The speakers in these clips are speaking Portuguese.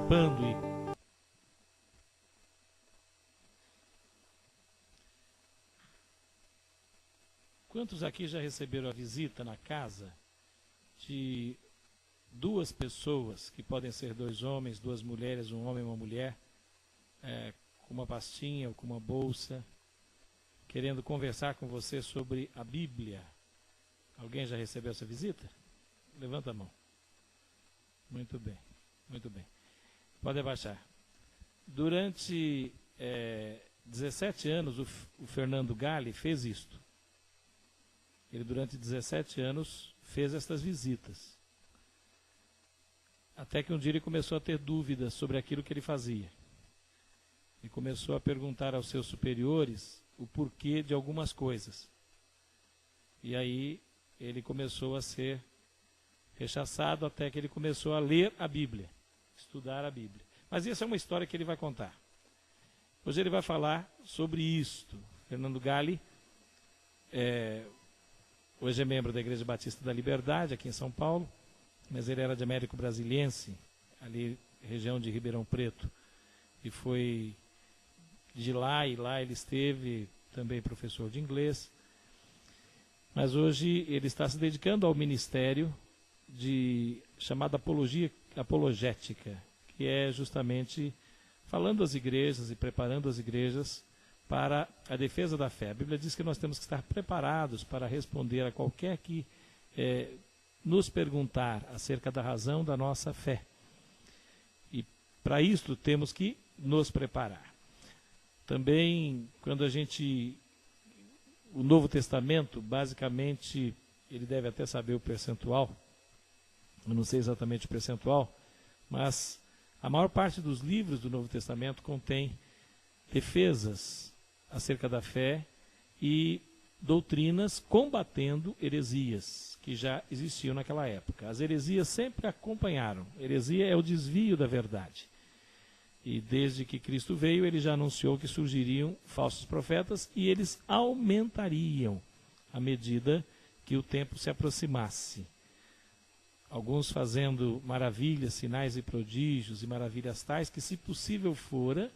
participando e quantos aqui já receberam a visita na casa de duas pessoas, que podem ser dois homens, duas mulheres, um homem e uma mulher, com uma pastinha ou com uma bolsa, querendo conversar com você sobre a Bíblia? Alguém já recebeu essa visita? Levanta a mão. Muito bem, muito bem. Pode abaixar. Durante 17 anos, o Fernando Galli fez isto. Ele, durante 17 anos, fez estas visitas. Até que um dia ele começou a ter dúvidas sobre aquilo que ele fazia. Ele começou a perguntar aos seus superiores o porquê de algumas coisas. E aí ele começou a ser rechaçado, até que ele começou a ler a Bíblia, estudar a Bíblia. Mas essa é uma história que ele vai contar. Hoje ele vai falar sobre isto. Fernando Galli hoje é membro da Igreja Batista da Liberdade, aqui em São Paulo, mas ele era de Américo Brasiliense, ali região de Ribeirão Preto, e foi de lá, e lá ele esteve também professor de inglês, mas hoje ele está se dedicando ao ministério chamado apologética, que é justamente falando às igrejas e preparando as igrejas para a defesa da fé. A Bíblia diz que nós temos que estar preparados para responder a qualquer que nos perguntar acerca da razão da nossa fé. E para isso temos que nos preparar. Também, quando o Novo Testamento, basicamente, ele deve até saber o percentual, eu não sei exatamente o percentual, mas a maior parte dos livros do Novo Testamento contém defesas acerca da fé e doutrinas combatendo heresias que já existiam naquela época. As heresias sempre acompanharam. Heresia é o desvio da verdade. E desde que Cristo veio, ele já anunciou que surgiriam falsos profetas e eles aumentariam à medida que o tempo se aproximasse. Alguns fazendo maravilhas, sinais e prodígios e maravilhas tais que, se possível fora,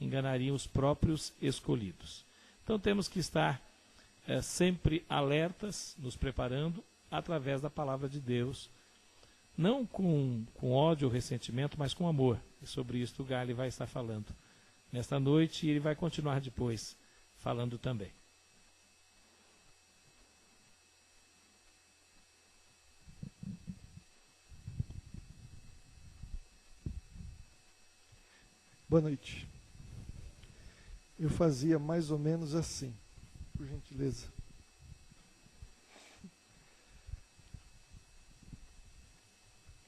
enganariam os próprios escolhidos. Então temos que estar sempre alertas, nos preparando através da palavra de Deus, não com ódio ou ressentimento, mas com amor. E sobre isso o Galli vai estar falando nesta noite, e ele vai continuar depois falando também. Boa noite. Eu fazia mais ou menos assim, por gentileza.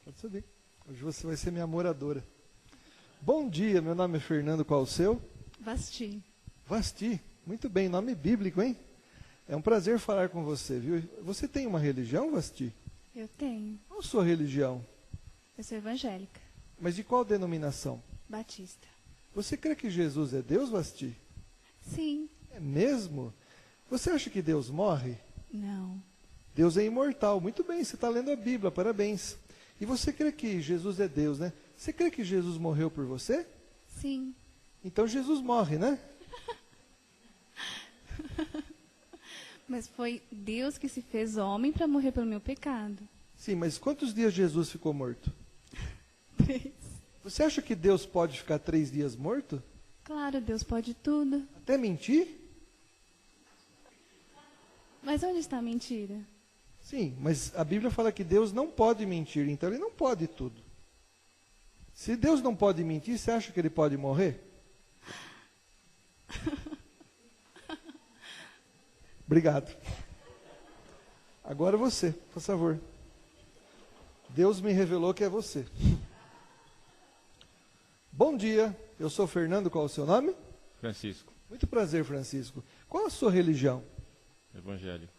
Pode subir. Hoje você vai ser minha moradora. Bom dia, meu nome é Fernando, qual o seu? Vasti. Vasti, muito bem, nome bíblico, hein? É um prazer falar com você, viu? Você tem uma religião, Vasti? Eu tenho. Qual a sua religião? Eu sou evangélica. Mas de qual denominação? Batista. Você crê que Jesus é Deus, Vasti? Sim. É mesmo? Você acha que Deus morre? Não. Deus é imortal. Muito bem, você está lendo a Bíblia, parabéns. E você crê que Jesus é Deus, né? Você crê que Jesus morreu por você? Sim. Então Jesus morre, né? Mas foi Deus que se fez homem para morrer pelo meu pecado. Sim, mas quantos dias Jesus ficou morto? 3. Você acha que Deus pode ficar 3 dias morto? Claro, Deus pode tudo. Até mentir? Mas onde está a mentira? Sim, mas a Bíblia fala que Deus não pode mentir, então ele não pode tudo. Se Deus não pode mentir, você acha que ele pode morrer? Obrigado. Agora você, por favor. Deus me revelou que é você. Bom dia, eu sou Fernando, qual é o seu nome? Francisco. Muito prazer, Francisco. Qual a sua religião? Evangélico.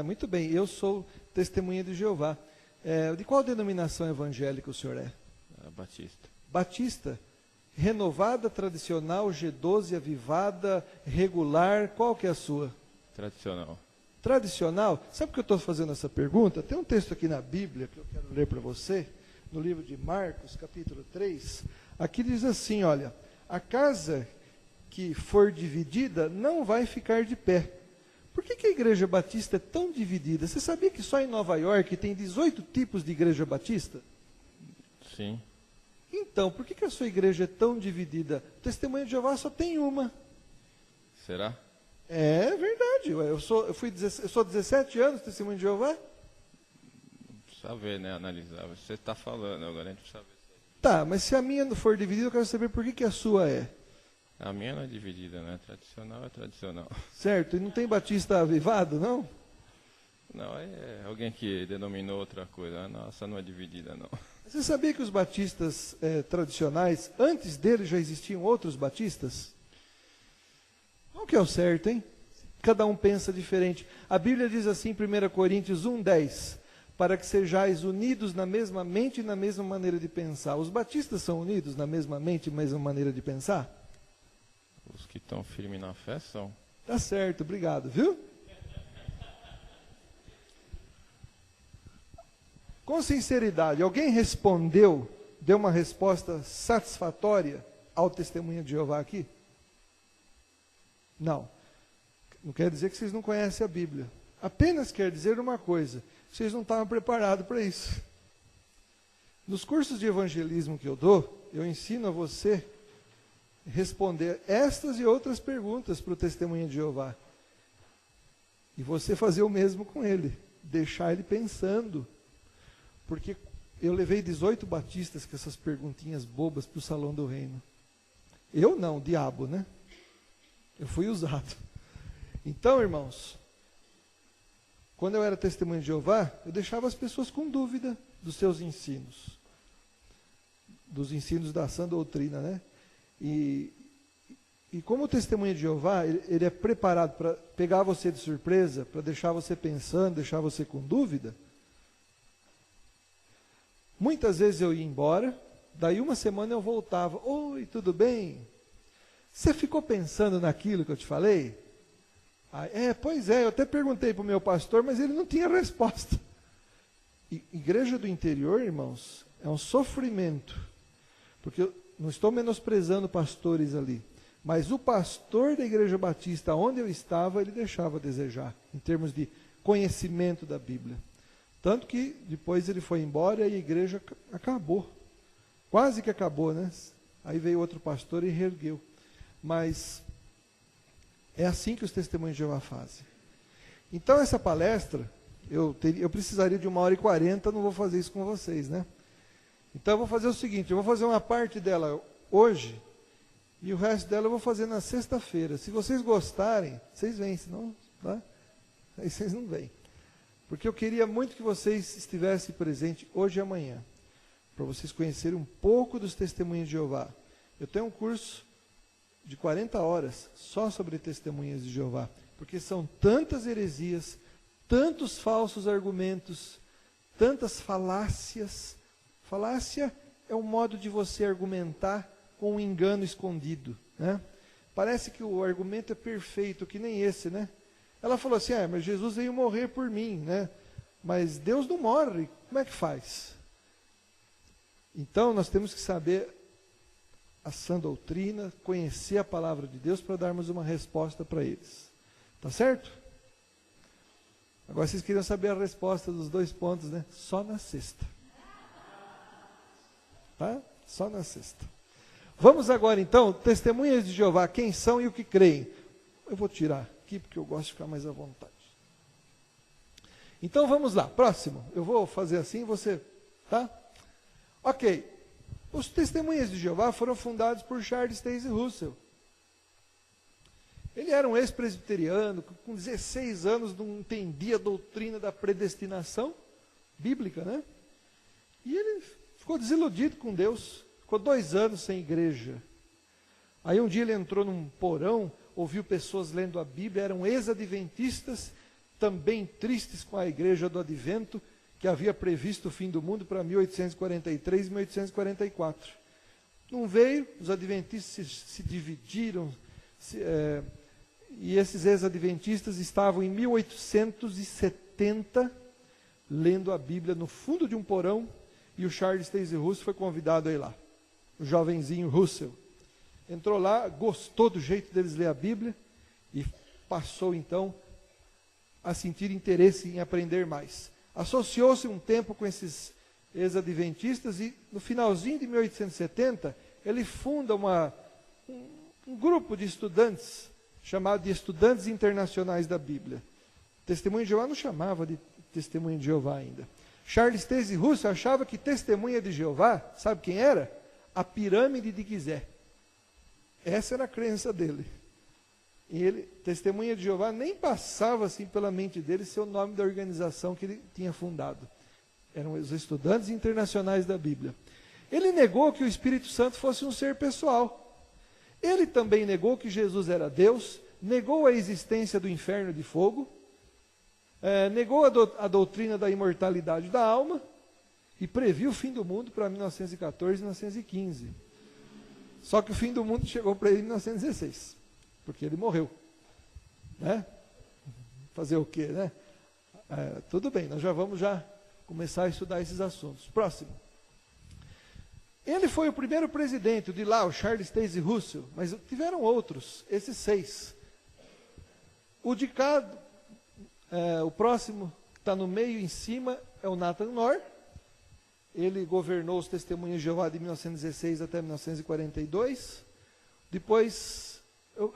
Muito bem, eu sou testemunha de Jeová. De qual denominação evangélica o senhor é? Batista. Batista? Renovada, tradicional, G12, avivada, regular, qual que é a sua? Tradicional. Tradicional? Sabe por que eu estou fazendo essa pergunta? Tem um texto aqui na Bíblia que eu quero ler para você, no livro de Marcos, capítulo 3, aqui diz assim, olha, a casa que for dividida não vai ficar de pé. Por que a Igreja Batista é tão dividida? Você sabia que só em Nova York tem 18 tipos de Igreja Batista? Sim. Então, por que a sua igreja é tão dividida? O Testemunho de Jeová só tem uma. Será? É verdade. Ué, eu sou 17 anos Testemunho de Jeová. Precisa ver, né? Analisar. Você está falando, agora a gente precisa ver. Tá, mas se a minha não for dividida, eu quero saber por que a sua é. A minha não é dividida, né? Tradicional é tradicional. Certo? E não tem batista avivado, não? Não, é alguém que denominou outra coisa. A nossa não é dividida, não. Você sabia que os batistas tradicionais, antes deles já existiam outros batistas? Qual que é o certo, hein? Cada um pensa diferente. A Bíblia diz assim em 1 Coríntios 1:10, para que sejais unidos na mesma mente e na mesma maneira de pensar. Os batistas são unidos na mesma mente e na mesma maneira de pensar? Os que estão firmes na fé são. Tá certo, obrigado, viu? Com sinceridade, alguém respondeu, deu uma resposta satisfatória ao Testemunho de Jeová aqui? Não. Não quer dizer que vocês não conhecem a Bíblia. Apenas quer dizer uma coisa, vocês não estavam preparados para isso. Nos cursos de evangelismo que eu dou, eu ensino a você responder estas e outras perguntas para o Testemunho de Jeová. E você fazer o mesmo com ele, deixar ele pensando. Porque eu levei 18 batistas com essas perguntinhas bobas para o Salão do Reino. Eu não, o diabo, né? Eu fui usado. Então, irmãos, quando eu era Testemunho de Jeová, eu deixava as pessoas com dúvida dos seus ensinos. Dos ensinos da sã doutrina, né? E como o Testemunho de Jeová, ele é preparado para pegar você de surpresa, para deixar você pensando, deixar você com dúvida. Muitas vezes eu ia embora, daí uma semana eu voltava. Oi, tudo bem? Você ficou pensando naquilo que eu te falei? Pois é, eu até perguntei para o meu pastor, mas ele não tinha resposta. Igreja do interior, irmãos, é um sofrimento. Porque eu não estou menosprezando pastores ali, mas o pastor da Igreja Batista, onde eu estava, ele deixava a desejar, em termos de conhecimento da Bíblia. Tanto que depois ele foi embora e a igreja acabou. Quase que acabou, né? Aí veio outro pastor e reergueu. Mas é assim que os Testemunhos de Jeová fazem. Então essa palestra, eu precisaria de 1h40, não vou fazer isso com vocês, né? Então eu vou fazer o seguinte, eu vou fazer uma parte dela hoje, e o resto dela eu vou fazer na sexta-feira. Se vocês gostarem, vocês vêm, senão, tá? Aí vocês não vêm. Porque eu queria muito que vocês estivessem presentes hoje e amanhã, para vocês conhecerem um pouco dos Testemunhos de Jeová. Eu tenho um curso de 40 horas só sobre Testemunhas de Jeová, porque são tantas heresias, tantos falsos argumentos, tantas falácias. Falácia é um modo de você argumentar com um engano escondido, né? Parece que o argumento é perfeito, que nem esse, né? Ela falou assim, mas Jesus veio morrer por mim, né? Mas Deus não morre, como é que faz? Então, nós temos que saber a sã doutrina, conhecer a palavra de Deus para darmos uma resposta para eles. Tá certo? Agora, vocês queriam saber a resposta dos 2 pontos, né? Só na sexta. Tá? Só na sexta. Vamos agora, então, Testemunhas de Jeová, quem são e o que creem. Eu vou tirar aqui, porque eu gosto de ficar mais à vontade. Então vamos lá, próximo. Eu vou fazer assim, você, tá? Ok. Os Testemunhas de Jeová foram fundados por Charles Taze Russell. Ele era um ex-presbiteriano, com 16 anos não entendia a doutrina da predestinação bíblica, né? E ele ficou desiludido com Deus, ficou 2 anos sem igreja. Aí um dia ele entrou num porão, ouviu pessoas lendo a Bíblia, eram ex-adventistas, também tristes com a igreja do advento, que havia previsto o fim do mundo para 1843 e 1844. Não veio, os adventistas se dividiram, e esses ex-adventistas estavam em 1870, lendo a Bíblia no fundo de um porão, e o Charles Taze Russell foi convidado a ir lá. O jovenzinho Russell. Entrou lá, gostou do jeito deles ler a Bíblia e passou então a sentir interesse em aprender mais. Associou-se um tempo com esses ex-adventistas e no finalzinho de 1870 ele funda um grupo de estudantes chamado de Estudantes Internacionais da Bíblia. Testemunha de Jeová não chamava de Testemunha de Jeová ainda. Charles Taze Russell achava que Testemunha de Jeová, sabe quem era? A pirâmide de Gizé. Essa era a crença dele. E ele, Testemunha de Jeová, nem passava assim pela mente dele ser o nome da organização que ele tinha fundado. Eram os Estudantes Internacionais da Bíblia. Ele negou que o Espírito Santo fosse um ser pessoal. Ele também negou que Jesus era Deus, negou a existência do inferno de fogo, negou a doutrina da imortalidade da alma e previu o fim do mundo para 1914 e 1915. Só que o fim do mundo chegou para ele em 1916, porque ele morreu. Né? Fazer o quê, né? Tudo bem, nós já vamos começar a estudar esses assuntos. Próximo. Ele foi o primeiro presidente, o de lá, o Charles Taze Russell, mas tiveram outros, esses 6. O de cá, o próximo, que está no meio em cima, é o Nathan Knorr. Ele governou os Testemunhas de Jeová de 1916 até 1942. Depois,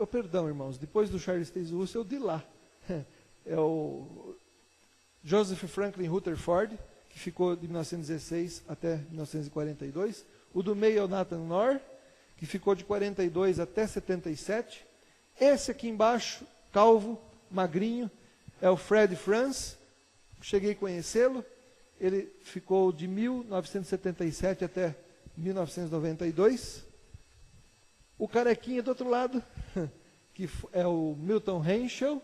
perdão, irmãos, depois do Charles Taze Russell, de lá, é o Joseph Franklin Rutherford, que ficou de 1916 até 1942. O do meio é o Nathan Knorr, que ficou de 42 até 77. Esse aqui embaixo, calvo, magrinho, é o Fred Franz. Cheguei a conhecê-lo. Ele ficou de 1977 até 1992. O carequinha do outro lado, que é o Milton Henschel,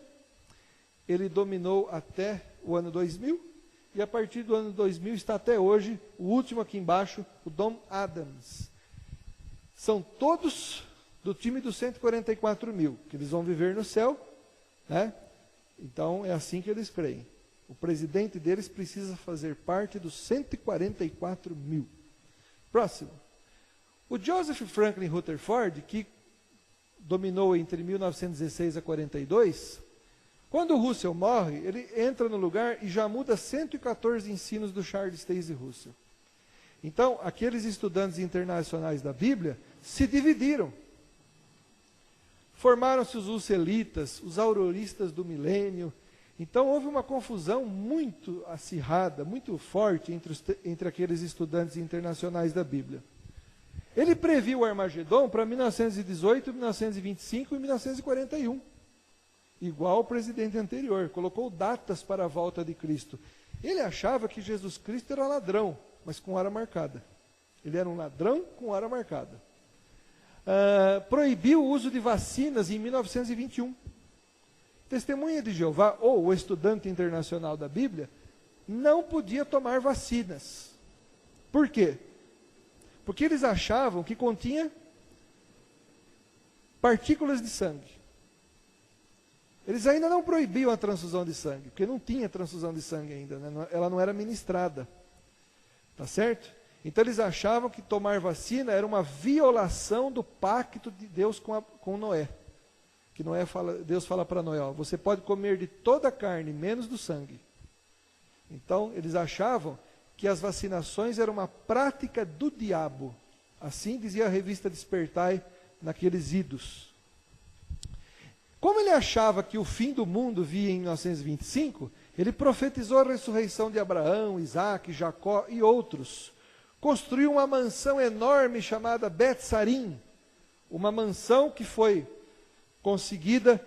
ele dominou até o ano 2000. E a partir do ano 2000 está até hoje, o último aqui embaixo, o Don Adams. São todos do time dos 144 mil, que eles vão viver no céu, né? Então é assim que eles creem. O presidente deles precisa fazer parte dos 144 mil. Próximo. O Joseph Franklin Rutherford, que dominou entre 1916 a 42, quando o Russell morre, ele entra no lugar e já muda 114 ensinos do Charles Taze Russell. Então, aqueles estudantes internacionais da Bíblia se dividiram. Formaram-se os Russelitas, os Auroristas do milênio. Então, houve uma confusão muito acirrada, muito forte entre aqueles estudantes internacionais da Bíblia. Ele previu o Armagedon para 1918, 1925 e 1941. Igual o presidente anterior, colocou datas para a volta de Cristo. Ele achava que Jesus Cristo era ladrão, mas com hora marcada. Ele era um ladrão com hora marcada. Proibiu o uso de vacinas em 1921. Testemunha de Jeová, ou o estudante internacional da Bíblia, não podia tomar vacinas. Por quê? Porque eles achavam que continha partículas de sangue. Eles ainda não proibiam a transfusão de sangue, porque não tinha transfusão de sangue ainda, né? Ela não era ministrada. Tá certo? Então eles achavam que tomar vacina era uma violação do pacto de Deus com Noé. Que Deus fala para Noé, ó, você pode comer de toda a carne, menos do sangue. Então eles achavam que as vacinações eram uma prática do diabo. Assim dizia a revista Despertai naqueles idos. Como ele achava que o fim do mundo via em 1925, ele profetizou a ressurreição de Abraão, Isaac, Jacó e outros. Construiu uma mansão enorme chamada Bet-Sarim, uma mansão que foi conseguida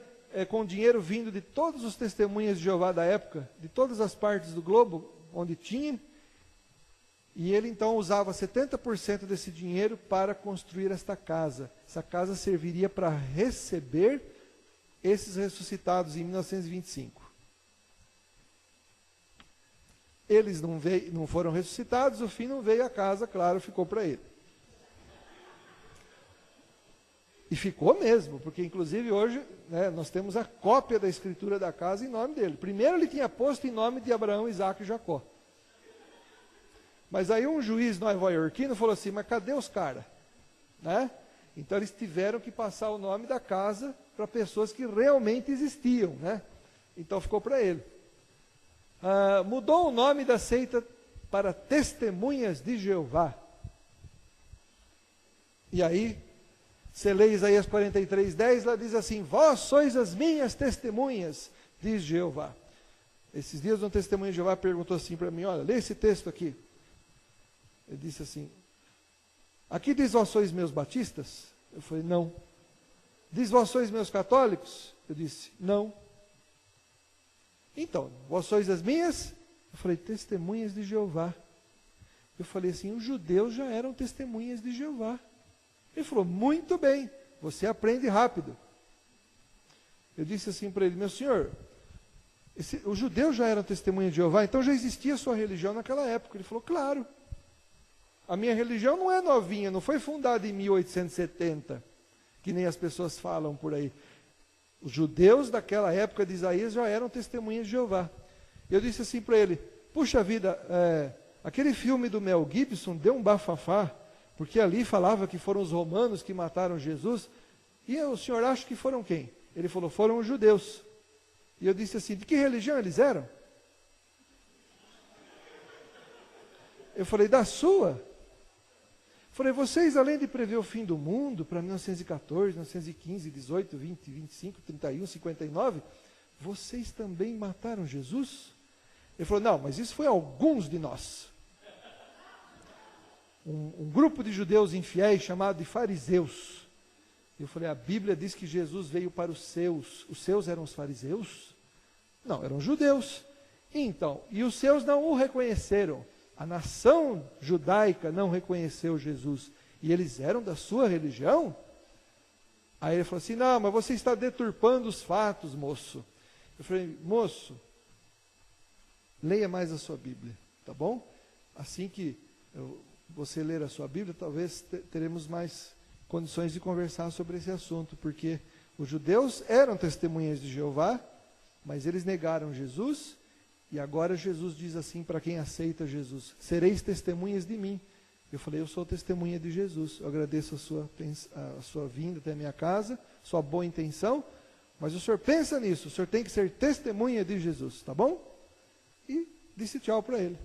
com dinheiro vindo de todos os testemunhas de Jeová da época, de todas as partes do globo onde tinha, e ele então usava 70% desse dinheiro para construir esta casa. Essa casa serviria para receber esses ressuscitados em 1925. Eles não foram ressuscitados, o fim não veio, a casa, claro, ficou para ele. E ficou mesmo, porque inclusive hoje, né, nós temos a cópia da escritura da casa em nome dele. Primeiro ele tinha posto em nome de Abraão, Isaac e Jacó. Mas aí um juiz nova-iorquino falou assim, mas cadê os caras? Né? Então eles tiveram que passar o nome da casa para pessoas que realmente existiam, né? Então ficou para ele. Mudou o nome da seita para Testemunhas de Jeová. E aí, você lê Isaías 43:10, lá diz assim, vós sois as minhas testemunhas, diz Jeová. Esses dias um testemunho de Jeová perguntou assim para mim, olha, lê esse texto aqui. Ele disse assim, aqui diz vós sois meus batistas? Eu falei, não. Diz vós sois meus católicos? Eu disse, não. Então, vós sois as minhas? Eu falei, testemunhas de Jeová. Eu falei assim, os judeus já eram testemunhas de Jeová. Ele falou, muito bem, você aprende rápido. Eu disse assim para ele, meu senhor, os judeus já eram testemunhas de Jeová, então já existia a sua religião naquela época. Ele falou, claro. A minha religião não é novinha, não foi fundada em 1870, que nem as pessoas falam por aí. Os judeus daquela época de Isaías já eram testemunhas de Jeová. Eu disse assim para ele, puxa vida, aquele filme do Mel Gibson deu um bafafá, porque ali falava que foram os romanos que mataram Jesus, e o senhor acha que foram quem? Ele falou, foram os judeus. E eu disse assim, de que religião eles eram? Eu falei, da sua. Falei, vocês além de prever o fim do mundo para 1914, 1915, 18, 20, 25, 31, 59, vocês também mataram Jesus? Ele falou, não, mas isso foi alguns de nós. Um grupo de judeus infiéis chamado de fariseus. Eu falei, a Bíblia diz que Jesus veio para os seus eram os fariseus? Não, eram judeus. Então, e os seus não o reconheceram. A nação judaica não reconheceu Jesus. E eles eram da sua religião? Aí ele falou assim, não, mas você está deturpando os fatos, moço. Eu falei, moço, leia mais a sua Bíblia, tá bom? Assim que você ler a sua Bíblia, talvez teremos mais condições de conversar sobre esse assunto, porque os judeus eram testemunhas de Jeová, mas eles negaram Jesus, e agora Jesus diz assim para quem aceita Jesus, sereis testemunhas de mim. Eu falei, eu sou testemunha de Jesus, eu agradeço a sua vinda até a minha casa, sua boa intenção, mas o senhor pensa nisso, o senhor tem que ser testemunha de Jesus, tá bom? E disse tchau para ele.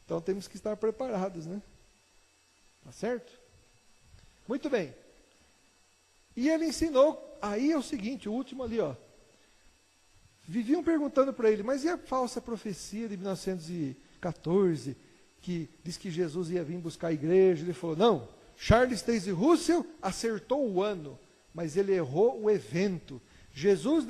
Então temos que estar preparados, né? Tá certo? Muito bem. E ele ensinou, aí é o seguinte, o último ali, ó. Viviam perguntando para ele, mas e a falsa profecia de 1914, que diz que Jesus ia vir buscar a igreja? Ele falou, não, Charles Taze Russell acertou o ano, mas ele errou o evento. Jesus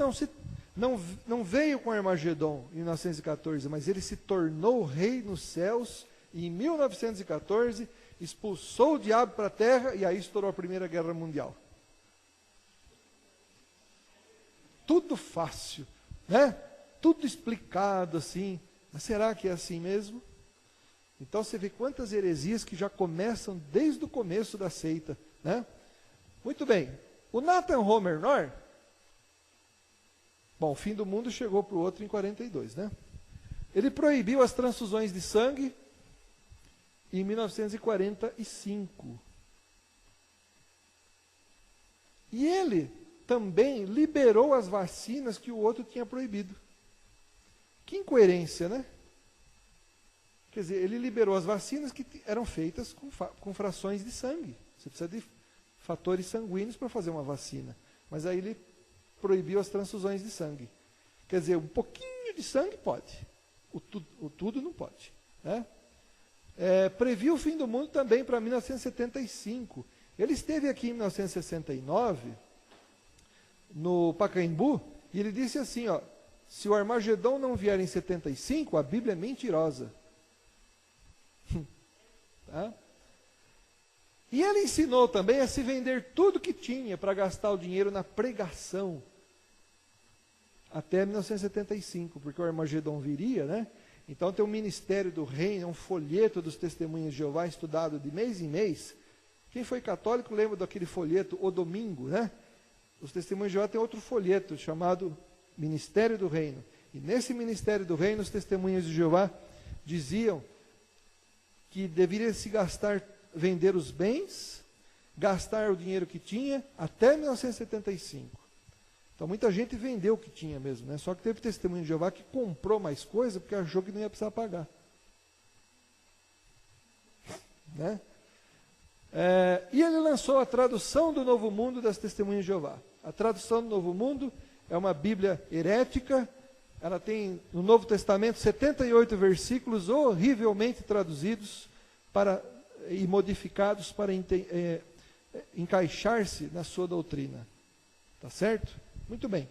não veio com Armagedon em 1914, mas ele se tornou rei nos céus, e em 1914 expulsou o diabo para a terra, e aí estourou a Primeira Guerra Mundial. Tudo fácil, né? Tudo explicado assim, mas será que é assim mesmo? Então você vê quantas heresias que já começam desde o começo da seita, né? Muito bem, o Nathan Homer Nor, bom, o fim do mundo chegou para o outro em 42, né? Ele proibiu as transfusões de sangue em 1945. E ele também liberou as vacinas que o outro tinha proibido. Que incoerência, né? Quer dizer, ele liberou as vacinas que eram feitas com frações de sangue. Você precisa de fatores sanguíneos para fazer uma vacina. Mas aí ele proibiu as transfusões de sangue. Quer dizer, um pouquinho de sangue pode. O tudo não pode, né? Previu o fim do mundo também para 1975. Ele esteve aqui em 1969, no Pacaembu, e ele disse assim, ó, se o Armagedon não vier em 75, a Bíblia é mentirosa. Tá? E ele ensinou também a se vender tudo que tinha para gastar o dinheiro na pregação, até 1975, porque o Armagedon viria, né? Então tem um ministério do reino, um folheto dos testemunhas de Jeová, estudado de mês em mês. Quem foi católico lembra daquele folheto, O Domingo, né? Os testemunhas de Jeová têm outro folheto, chamado Ministério do Reino. E nesse Ministério do Reino, os testemunhas de Jeová diziam que deveria se gastar, vender os bens, gastar o dinheiro que tinha, até 1975. Então muita gente vendeu o que tinha mesmo, né? Só que teve testemunho de Jeová que comprou mais coisa porque achou que não ia precisar pagar. Né? E ele lançou a tradução do Novo Mundo das Testemunhas de Jeová. A tradução do Novo Mundo é uma Bíblia herética. Ela tem, no Novo Testamento, 78 versículos horrivelmente traduzidos e modificados para encaixar-se na sua doutrina. Tá certo? Muito bem.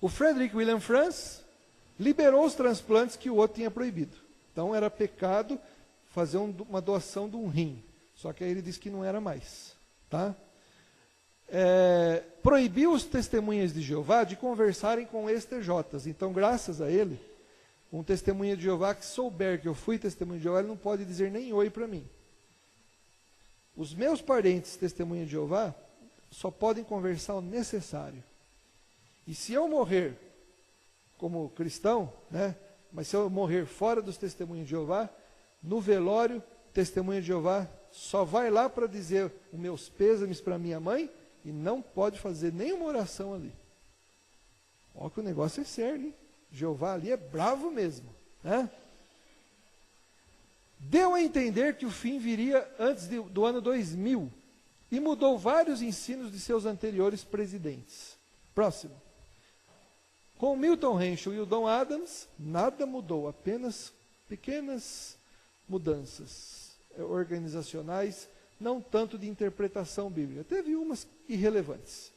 O Frederick William Franz liberou os transplantes que o outro tinha proibido. Então era pecado fazer uma doação de um rim. Só que aí ele disse que não era mais. Tá? Proibiu os testemunhas de Jeová de conversarem com ex-TJs. Então, graças a ele, um testemunha de Jeová que souber que eu fui testemunha de Jeová, ele não pode dizer nem oi para mim. Os meus parentes testemunha de Jeová só podem conversar o necessário. E se eu morrer como cristão, né, mas se eu morrer fora dos testemunhos de Jeová, no velório, testemunha de Jeová só vai lá para dizer os meus pêsames para minha mãe e não pode fazer nenhuma oração ali. Olha que o negócio é sério, hein? Jeová ali é bravo mesmo. Né? Deu a entender que o fim viria antes do ano 2000 e mudou vários ensinos de seus anteriores presidentes. Próximo. Com Milton Henschel e o Don Adams, nada mudou, apenas pequenas mudanças organizacionais, não tanto de interpretação bíblica. Teve umas irrelevantes.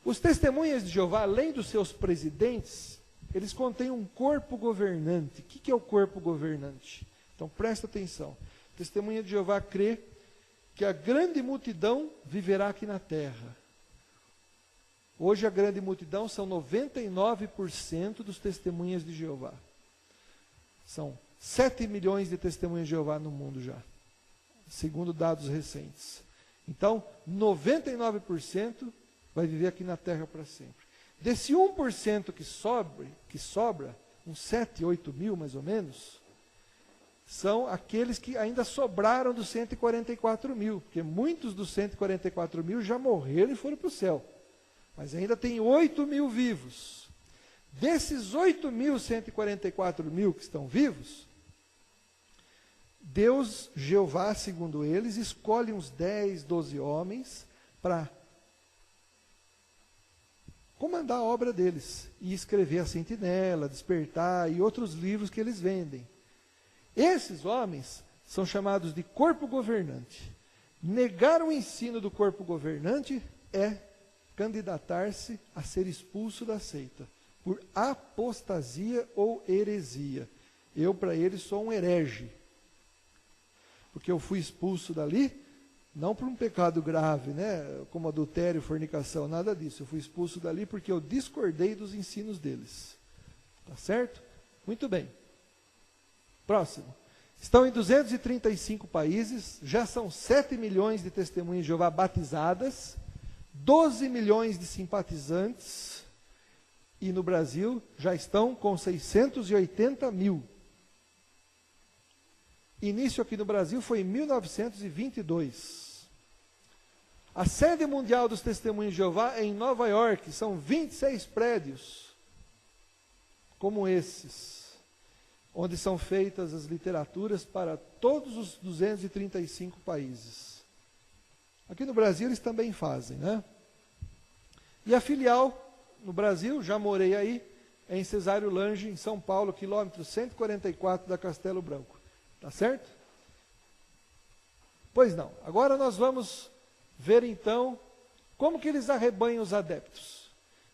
Os testemunhas de Jeová, além dos seus presidentes, eles contêm um corpo governante. O que é o corpo governante? Então presta atenção. Testemunha de Jeová crê que a grande multidão viverá aqui na terra. Hoje a grande multidão são 99% dos testemunhas de Jeová. São 7 milhões de testemunhas de Jeová no mundo já, segundo dados recentes. Então, 99% vai viver aqui na terra para sempre. Desse 1% que sobra, uns 7, 8 mil mais ou menos, são aqueles que ainda sobraram dos 144 mil, porque muitos dos 144 mil já morreram e foram para o céu. Mas ainda tem 8 mil vivos. Desses 8.144 mil que estão vivos, Deus, Jeová, segundo eles, escolhe uns 10, 12 homens para comandar a obra deles e escrever a Sentinela, Despertar e outros livros que eles vendem. Esses homens são chamados de corpo governante. Negar o ensino do corpo governante é candidatar-se a ser expulso da seita por apostasia ou heresia. Eu, para eles, sou um herege. Porque eu fui expulso dali, não por um pecado grave, né, como adultério, fornicação, nada disso. Eu fui expulso dali porque eu discordei dos ensinos deles. Tá certo? Muito bem. Próximo. Estão em 235 países, já são 7 milhões de testemunhas de Jeová batizadas, 12 milhões de simpatizantes, e no Brasil já estão com 680 mil. Início aqui no Brasil foi em 1922. A sede mundial dos Testemunhos de Jeová é em Nova York, são 26 prédios, como esses, onde são feitas as literaturas para todos os 235 países. Aqui no Brasil eles também fazem, né? E a filial no Brasil, já morei aí, é em Cesário Lange, em São Paulo, quilômetro 144 da Castelo Branco. Tá certo? Pois não. Agora nós vamos ver então como que eles arrebanham os adeptos.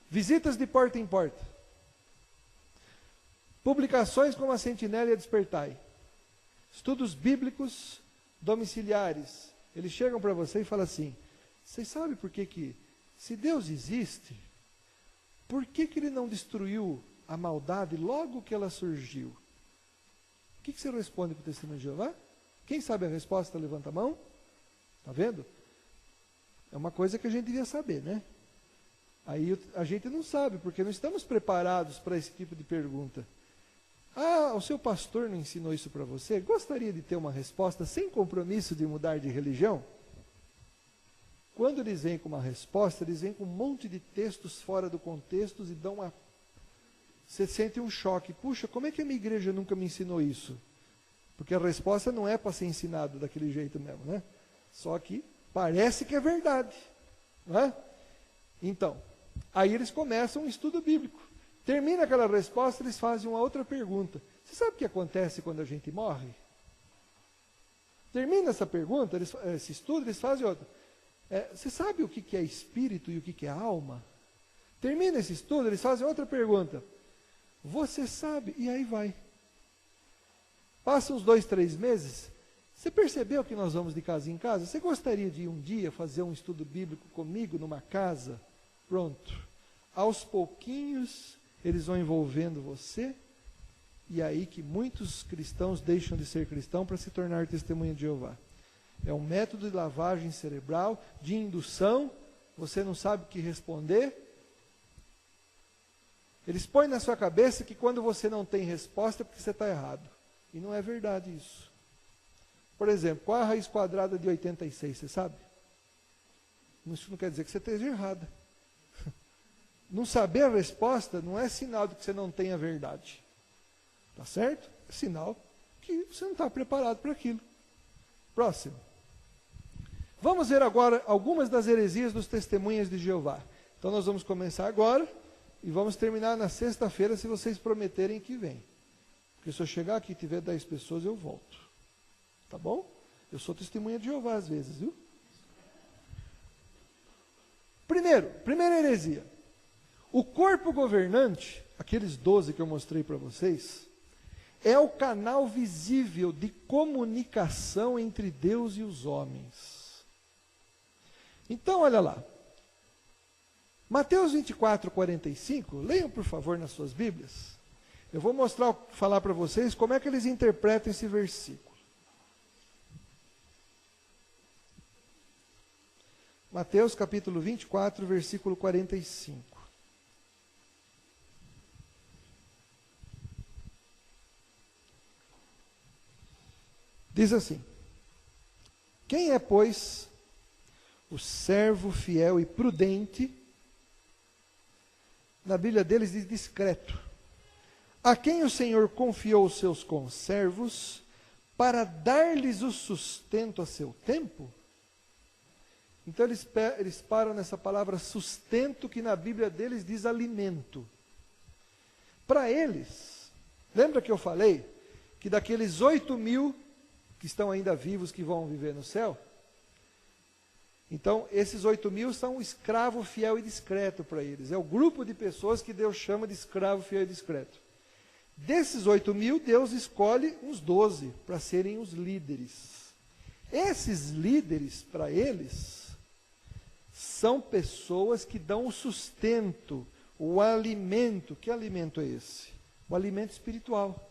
Visitas de porta em porta. Publicações como a Sentinela e a Despertai. Estudos bíblicos domiciliares. Eles chegam para você e falam assim: vocês sabem por que se Deus existe, por que ele não destruiu a maldade logo que ela surgiu? O que você responde para o testemunho de Jeová? Quem sabe a resposta, levanta a mão. Está vendo? É uma coisa que a gente devia saber, né? Aí a gente não sabe, porque não estamos preparados para esse tipo de pergunta. Ah, o seu pastor não ensinou isso para você? Gostaria de ter uma resposta sem compromisso de mudar de religião? Quando eles vêm com uma resposta, eles vêm com um monte de textos fora do contexto e dão uma... Você sente um choque. Puxa, como é que a minha igreja nunca me ensinou isso? Porque a resposta não é para ser ensinado daquele jeito mesmo, né? Só que parece que é verdade, não é? Então, aí eles começam um estudo bíblico. Termina aquela resposta, eles fazem uma outra pergunta. Você sabe o que acontece quando a gente morre? Termina essa pergunta, esse estudo, eles fazem outra. Você sabe o que é espírito e o que é alma? Termina esse estudo, eles fazem outra pergunta. Você sabe? E aí vai. Passa uns 2, 3 meses. Você percebeu que nós vamos de casa em casa? Você gostaria de ir um dia fazer um estudo bíblico comigo numa casa? Pronto. Aos pouquinhos, eles vão envolvendo você. E aí que muitos cristãos deixam de ser cristãos para se tornar testemunha de Jeová. É um método de lavagem cerebral, de indução. Você não sabe o que responder. Eles põem na sua cabeça que quando você não tem resposta é porque você está errado. E não é verdade isso. Por exemplo, qual é a raiz quadrada de 86, você sabe? Isso não quer dizer que você esteja errada. Não saber a resposta não é sinal de que você não tem a verdade. Tá certo? É sinal que você não está preparado para aquilo. Próximo. Vamos ver agora algumas das heresias dos testemunhas de Jeová. Então nós vamos começar agora e vamos terminar na sexta-feira, se vocês prometerem que vem. Porque se eu chegar aqui e tiver 10 pessoas, eu volto. Tá bom? Eu sou testemunha de Jeová às vezes, viu? Primeira heresia. O corpo governante, aqueles 12 que eu mostrei para vocês, é o canal visível de comunicação entre Deus e os homens. Então, olha lá. Mateus 24, 45, leiam por favor nas suas Bíblias. Eu vou falar para vocês como é que eles interpretam esse versículo. Mateus capítulo 24, versículo 45. Diz assim: quem é, pois, o servo fiel e prudente? Na Bíblia deles diz discreto. A quem o Senhor confiou os seus conservos para dar-lhes o sustento a seu tempo? Então eles param nessa palavra sustento, que na Bíblia deles diz alimento. Para eles, lembra que eu falei que daqueles 8.000 que estão ainda vivos, que vão viver no céu? Então, esses 8.000 são um escravo fiel e discreto para eles. É o grupo de pessoas que Deus chama de escravo fiel e discreto. Desses 8.000, Deus escolhe uns 12 para serem os líderes. Esses líderes, para eles, são pessoas que dão o sustento, o alimento. Que alimento é esse? O alimento espiritual.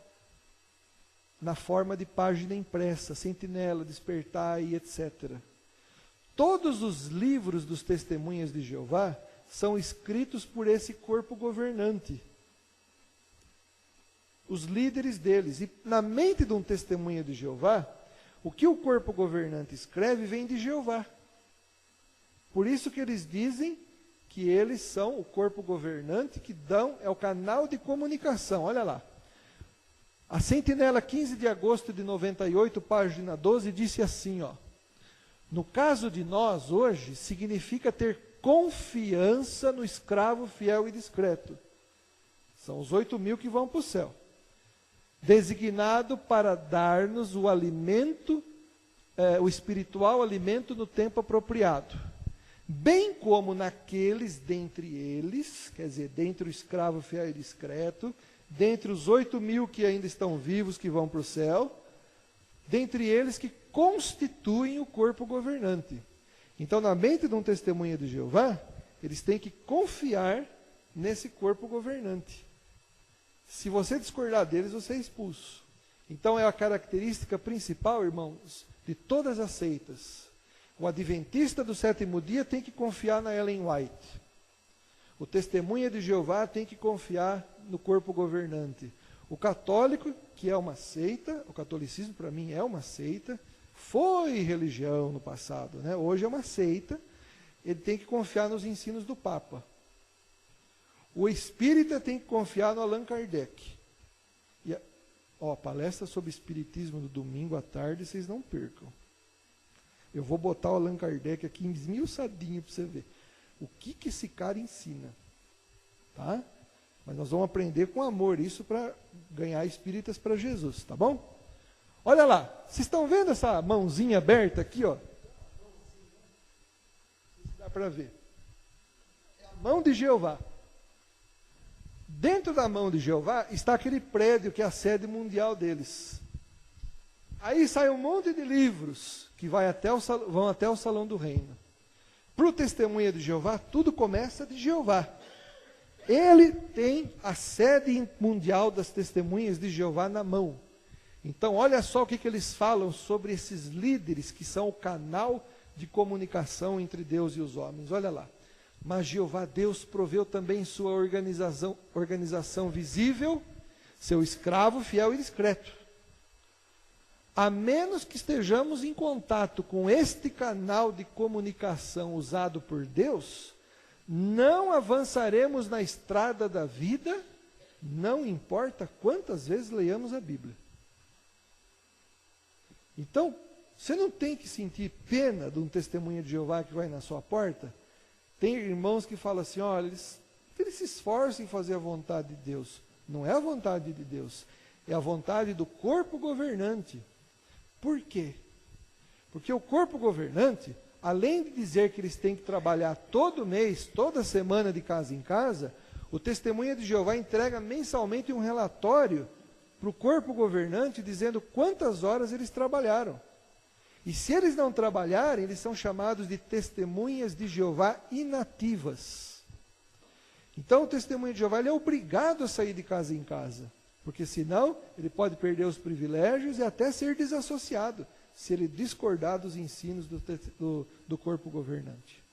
Na forma de página impressa, sentinela, despertar e etc. Todos os livros dos testemunhas de Jeová são escritos por esse corpo governante. Os líderes deles. E na mente de um testemunha de Jeová, o que o corpo governante escreve vem de Jeová. Por isso que eles dizem que eles são o corpo governante que é o canal de comunicação. Olha lá. A Sentinela, 15 de agosto de 98, página 12, disse assim, ó: no caso de nós, hoje, significa ter confiança no escravo fiel e discreto. São os 8.000 que vão para o céu. Designado para dar-nos o alimento, o espiritual alimento no tempo apropriado. Bem como naqueles dentre eles, quer dizer, dentre o escravo fiel e discreto, dentre os 8.000 que ainda estão vivos, que vão para o céu, dentre eles que constituem o corpo governante. Então, na mente de um testemunha de Jeová, eles têm que confiar nesse corpo governante. Se você discordar deles, você é expulso. Então, é a característica principal, irmãos, de todas as seitas. O adventista do sétimo dia tem que confiar na Ellen White. O testemunha de Jeová tem que confiar no corpo governante. O católico, que é uma seita, o catolicismo para mim é uma seita, foi religião no passado, né? Hoje é uma seita, ele tem que confiar nos ensinos do Papa. O espírita tem que confiar no Allan Kardec. E a palestra sobre espiritismo no domingo à tarde, vocês não percam. Eu vou botar o Allan Kardec aqui esmiuçadinho para você ver. O que esse cara ensina. Tá? Mas nós vamos aprender com amor isso para ganhar espíritas para Jesus, tá bom? Olha lá, vocês estão vendo essa mãozinha aberta aqui, ó? Dá para ver. É a mão de Jeová. Dentro da mão de Jeová está aquele prédio que é a sede mundial deles. Aí sai um monte de livros que vão até o salão do reino. Para o testemunha de Jeová, tudo começa de Jeová. Ele tem a sede mundial das testemunhas de Jeová na mão. Então, olha só o que eles falam sobre esses líderes que são o canal de comunicação entre Deus e os homens. Olha lá. Mas Jeová Deus proveu também sua organização visível, seu escravo fiel e discreto. A menos que estejamos em contato com este canal de comunicação usado por Deus, não avançaremos na estrada da vida, não importa quantas vezes leiamos a Bíblia. Então, você não tem que sentir pena de um testemunho de Jeová que vai na sua porta. Tem irmãos que falam assim, olha, eles se esforçam em fazer a vontade de Deus. Não é a vontade de Deus, é a vontade do corpo governante. Por quê? Porque o corpo governante, além de dizer que eles têm que trabalhar todo mês, toda semana de casa em casa, o Testemunha de Jeová entrega mensalmente um relatório para o corpo governante dizendo quantas horas eles trabalharam. E se eles não trabalharem, eles são chamados de testemunhas de Jeová inativas. Então o testemunho de Jeová ele é obrigado a sair de casa em casa, porque senão ele pode perder os privilégios e até ser desassociado, se ele discordar dos ensinos do corpo governante.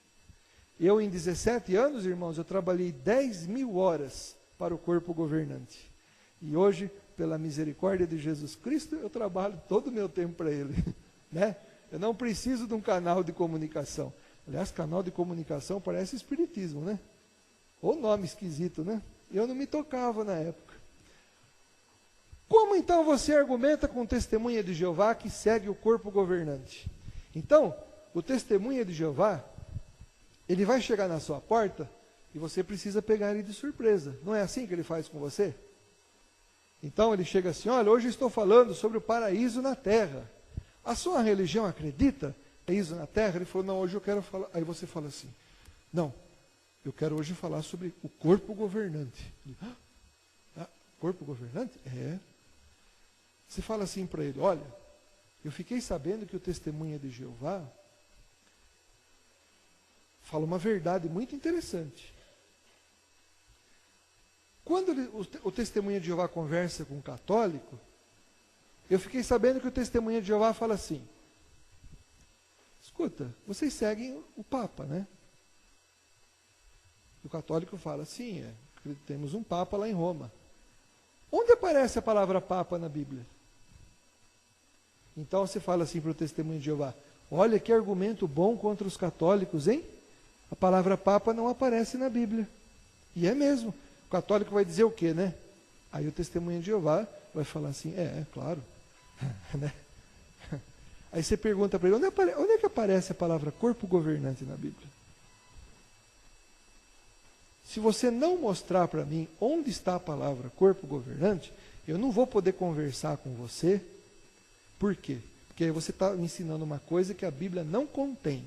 Eu, em 17 anos, irmãos, eu trabalhei 10.000 horas para o corpo governante. E hoje, pela misericórdia de Jesus Cristo, eu trabalho todo o meu tempo para Ele. Né? Eu não preciso de um canal de comunicação. Aliás, canal de comunicação parece espiritismo, né? Ou nome esquisito, né? Eu não me tocava na época. Como então você argumenta com testemunha de Jeová que segue o corpo governante? Então, o testemunha de Jeová, ele vai chegar na sua porta e você precisa pegar ele de surpresa. Não é assim que ele faz com você? Então ele chega assim, olha, hoje eu estou falando sobre o paraíso na terra. A sua religião acredita paraíso na terra? Ele falou, não, hoje eu quero falar. Aí você fala assim, não, eu quero hoje falar sobre o corpo governante. Corpo governante? É. Você fala assim para ele, olha, eu fiquei sabendo que o Testemunha de Jeová fala uma verdade muito interessante. Quando o Testemunha de Jeová conversa com um católico, eu fiquei sabendo que o Testemunha de Jeová fala assim, escuta, vocês seguem o Papa, né? O católico fala, sim, temos um Papa lá em Roma. Onde aparece a palavra Papa na Bíblia? Então você fala assim para o Testemunho de Jeová, olha que argumento bom contra os católicos, hein? A palavra Papa não aparece na Bíblia. E é mesmo. O católico vai dizer o quê, né? Aí o Testemunho de Jeová vai falar assim, claro. Né? Aí você pergunta para ele, onde é que aparece a palavra corpo governante na Bíblia? Se você não mostrar para mim onde está a palavra corpo governante, eu não vou poder conversar com você. Por quê? Porque aí você está me ensinando uma coisa que a Bíblia não contém.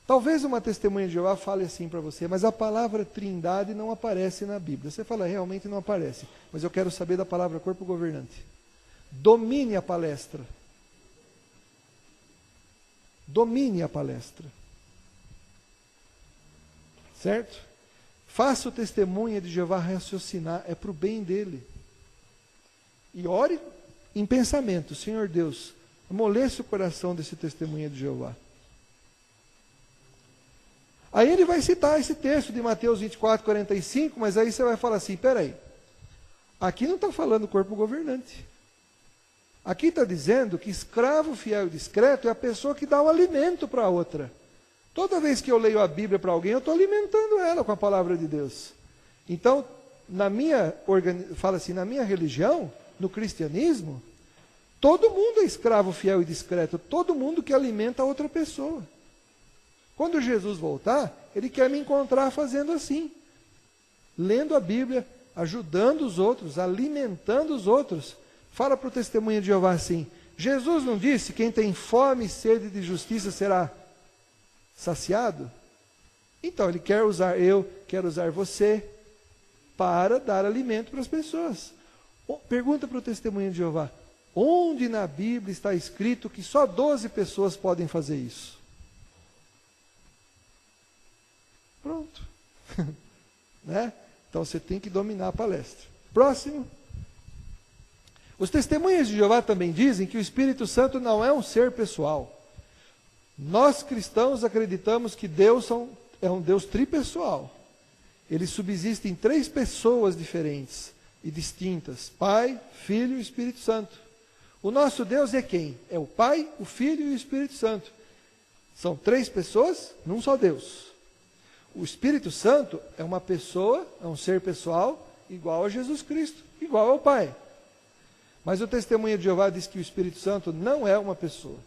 Talvez uma testemunha de Jeová fale assim para você, mas a palavra trindade não aparece na Bíblia. Você fala, realmente não aparece, mas eu quero saber da palavra corpo governante. Domine a palestra. Domine a palestra. Certo? Faça o testemunha de Jeová raciocinar, é para o bem dele. E ore em pensamento, Senhor Deus, amolece o coração desse testemunha de Jeová. Aí ele vai citar esse texto de Mateus 24, 45, mas aí você vai falar assim, peraí, Aqui não está falando corpo governante. Aqui está dizendo que escravo fiel e discreto é a pessoa que dá o alimento para a outra. Toda vez que eu leio a Bíblia para alguém, eu estou alimentando ela com a palavra de Deus. Então, fala assim, na minha religião, no cristianismo, todo mundo é escravo fiel e discreto, todo mundo que alimenta a outra pessoa. Quando Jesus voltar, ele quer me encontrar fazendo assim, lendo a Bíblia, ajudando os outros, alimentando os outros. Fala para o testemunho de Jeová assim, Jesus não disse, quem tem fome e sede de justiça será saciado? Então, ele quer usar quero usar você para dar alimento para as pessoas. Pergunta para o testemunho de Jeová, onde na Bíblia está escrito que só 12 pessoas podem fazer isso? Pronto. Né? Então, você tem que dominar a palestra. Próximo. Os testemunhas de Jeová também dizem que o Espírito Santo não é um ser pessoal. Nós cristãos acreditamos que Deus é um Deus tripessoal. Ele subsiste em 3 pessoas diferentes e distintas: Pai, Filho e Espírito Santo. O nosso Deus é quem? É o Pai, o Filho e o Espírito Santo. São 3 pessoas num só Deus. O Espírito Santo é uma pessoa, é um ser pessoal, igual a Jesus Cristo, igual ao Pai. Mas o testemunho de Jeová diz que o Espírito Santo não é uma pessoa.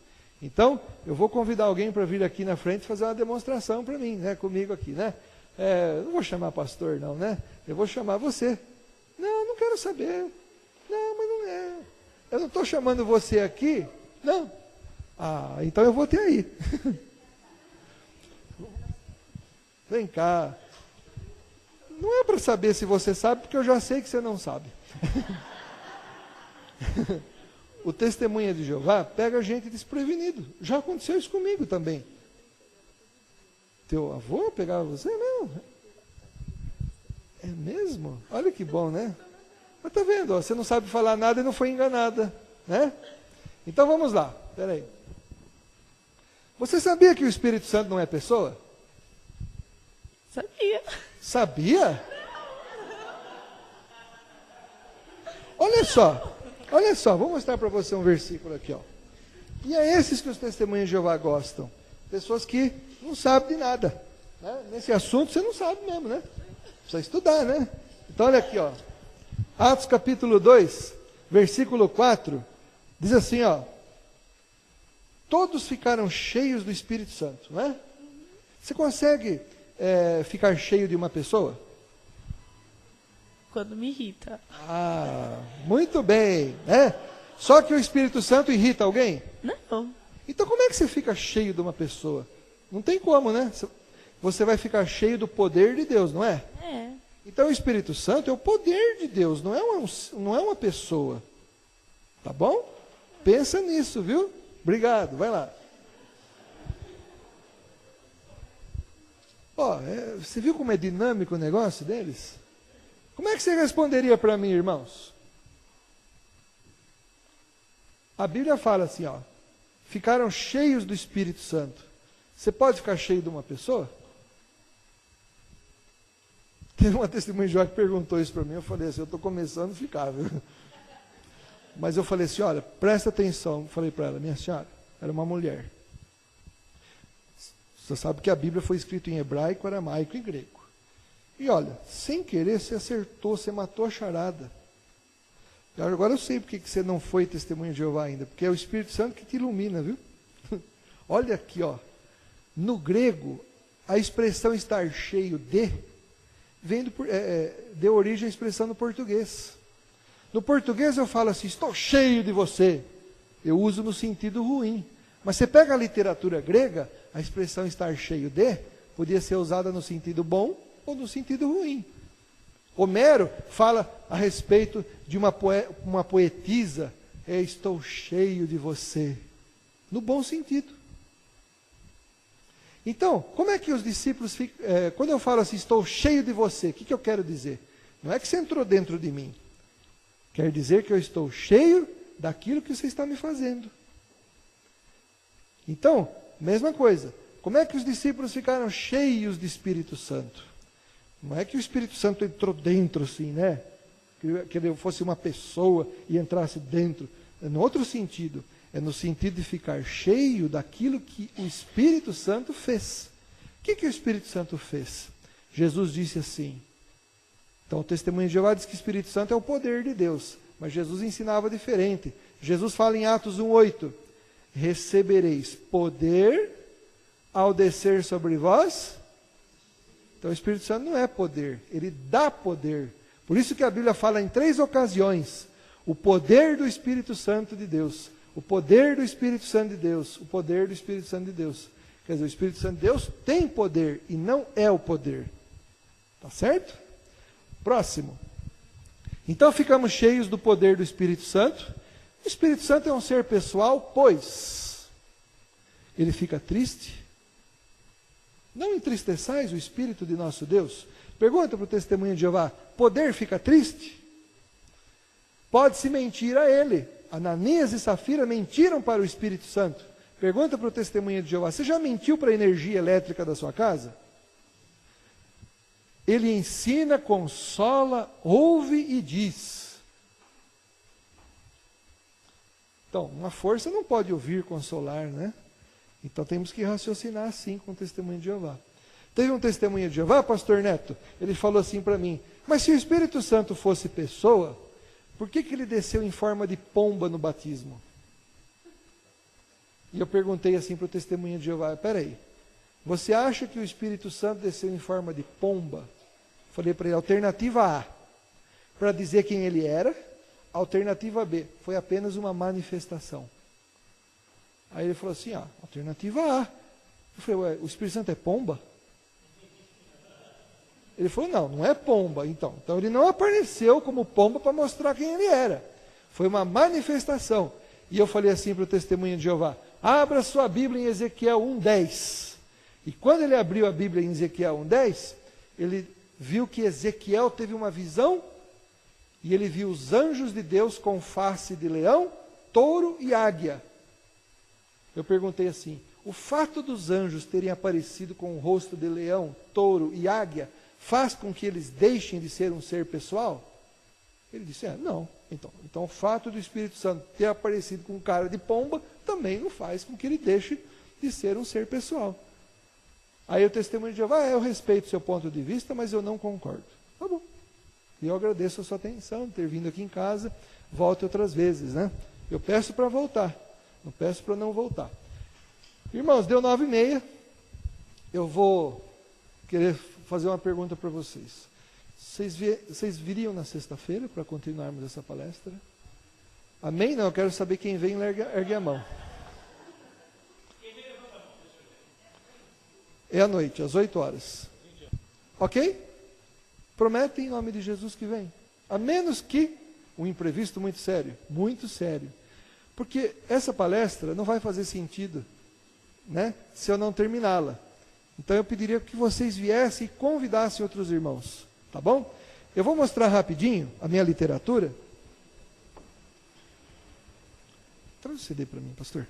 Então, eu vou convidar alguém para vir aqui na frente fazer uma demonstração para mim, né, comigo aqui, né? Não vou chamar pastor não, né? Eu vou chamar você. Não quero saber. Não, mas não é. Eu não estou chamando você aqui. Não. Então eu vou ter aí. Vem cá. Não é para saber se você sabe, porque eu já sei que você não sabe. O testemunha de Jeová pega a gente desprevenido. Já aconteceu isso comigo também. Teu avô pegava você mesmo? É mesmo? Olha que bom, né? Mas tá vendo, ó, você não sabe falar nada e não foi enganada, né? Então vamos lá, peraí. Você sabia que o Espírito Santo não é pessoa? Sabia. Sabia? Olha só, vou mostrar para você um versículo aqui, ó. E é esses que os testemunhos de Jeová gostam. Pessoas que não sabem de nada. Né? Nesse assunto você não sabe mesmo, né? Precisa estudar, né? Então olha aqui, ó. Atos capítulo 2, versículo 4, diz assim, ó. Todos ficaram cheios do Espírito Santo, não é? Você consegue ficar cheio de uma pessoa? Quando me irrita. Muito bem, né? Só que o Espírito Santo irrita alguém? Não. Então como é que você fica cheio de uma pessoa? Não tem como, né? Você vai ficar cheio do poder de Deus, não é? É. Então o Espírito Santo é o poder de Deus, não é uma pessoa. Tá bom? Pensa nisso, viu? Obrigado, vai lá. Ó, você viu como é dinâmico o negócio deles? Como é que você responderia para mim, irmãos? A Bíblia fala assim, ó. Ficaram cheios do Espírito Santo. Você pode ficar cheio de uma pessoa? Teve uma testemunha de Jó que perguntou isso para mim. Eu falei assim, eu estou começando a ficar, viu? Mas eu falei assim, olha, presta atenção. Eu falei para ela, minha senhora, era uma mulher. Você sabe que a Bíblia foi escrita em hebraico, aramaico e grego. E olha, sem querer você acertou, você matou a charada. Agora eu sei porque que você não foi testemunha de Jeová ainda, porque é o Espírito Santo que te ilumina, viu? Olha aqui, ó. No grego, a expressão estar cheio de deu origem à expressão no português. No português eu falo assim, estou cheio de você. Eu uso no sentido ruim. Mas você pega a literatura grega, a expressão estar cheio de podia ser usada no sentido bom ou no sentido ruim. Homero fala a respeito de uma poetisa, estou cheio de você, no bom sentido. Então, como é que os discípulos ficam, quando eu falo assim, estou cheio de você, o que eu quero dizer? Não é que você entrou dentro de mim, quer dizer que eu estou cheio daquilo que você está me fazendo. Então, mesma coisa, como é que os discípulos ficaram cheios de Espírito Santo? Não é que o Espírito Santo entrou dentro assim, né? que ele fosse uma pessoa e entrasse dentro. É no outro sentido. É no sentido de ficar cheio daquilo que o Espírito Santo fez. O que o Espírito Santo fez? Jesus disse assim. Então o testemunho de Jeová diz que o Espírito Santo é o poder de Deus. Mas Jesus ensinava diferente. Jesus fala em Atos 1:8. Recebereis poder ao descer sobre vós. Então o Espírito Santo não é poder, ele dá poder. Por isso que a Bíblia fala em 3 ocasiões, o poder do Espírito Santo de Deus, o poder do Espírito Santo de Deus, o poder do Espírito Santo de Deus. Quer dizer, o Espírito Santo de Deus tem poder e não é o poder. Tá certo? Próximo. Então ficamos cheios do poder do Espírito Santo. O Espírito Santo é um ser pessoal, pois ele fica triste. Não entristeçais o Espírito de nosso Deus. Pergunta para o testemunho de Jeová, poder fica triste? Pode-se mentir a ele. Ananias e Safira mentiram para o Espírito Santo. Pergunta para o testemunho de Jeová, você já mentiu para a energia elétrica da sua casa? Ele ensina, consola, ouve e diz. Então, uma força não pode ouvir, consolar, né? Então temos que raciocinar assim com o testemunho de Jeová. Teve um testemunho de Jeová, pastor Neto, ele falou assim para mim, mas se o Espírito Santo fosse pessoa, por que ele desceu em forma de pomba no batismo? E eu perguntei assim para o testemunho de Jeová, peraí, você acha que o Espírito Santo desceu em forma de pomba? Falei para ele, alternativa A, para dizer quem ele era, alternativa B, foi apenas uma manifestação. Aí ele falou assim, alternativa A. Eu falei, ué, o Espírito Santo é pomba? Ele falou, não é pomba. Então ele não apareceu como pomba para mostrar quem ele era. Foi uma manifestação. E eu falei assim para o testemunho de Jeová, abra sua Bíblia em Ezequiel 1:10. E quando ele abriu a Bíblia em Ezequiel 1:10, ele viu que Ezequiel teve uma visão, e ele viu os anjos de Deus com face de leão, touro e águia. Eu perguntei assim, o fato dos anjos terem aparecido com o rosto de leão, touro e águia, faz com que eles deixem de ser um ser pessoal? Ele disse, não. Então o fato do Espírito Santo ter aparecido com cara de pomba, também não faz com que ele deixe de ser um ser pessoal. Aí o testemunho de Jeová, eu respeito o seu ponto de vista, mas eu não concordo. Tá bom. E eu agradeço a sua atenção, ter vindo aqui em casa, volte outras vezes, né? Eu peço para voltar, não peço para não voltar. Irmãos, deu 9:30, eu vou querer fazer uma pergunta para vocês. Vocês viriam na sexta-feira para continuarmos essa palestra? Amém? Não, eu quero saber quem vem, ergue a mão. É à noite, às 8h. Ok? Promete em nome de Jesus que vem. A menos que um imprevisto muito sério. Porque essa palestra não vai fazer sentido, né, se eu não terminá-la. Então eu pediria que vocês viessem e convidassem outros irmãos. Tá bom? Eu vou mostrar rapidinho a minha literatura. Traz o CD para mim, pastor.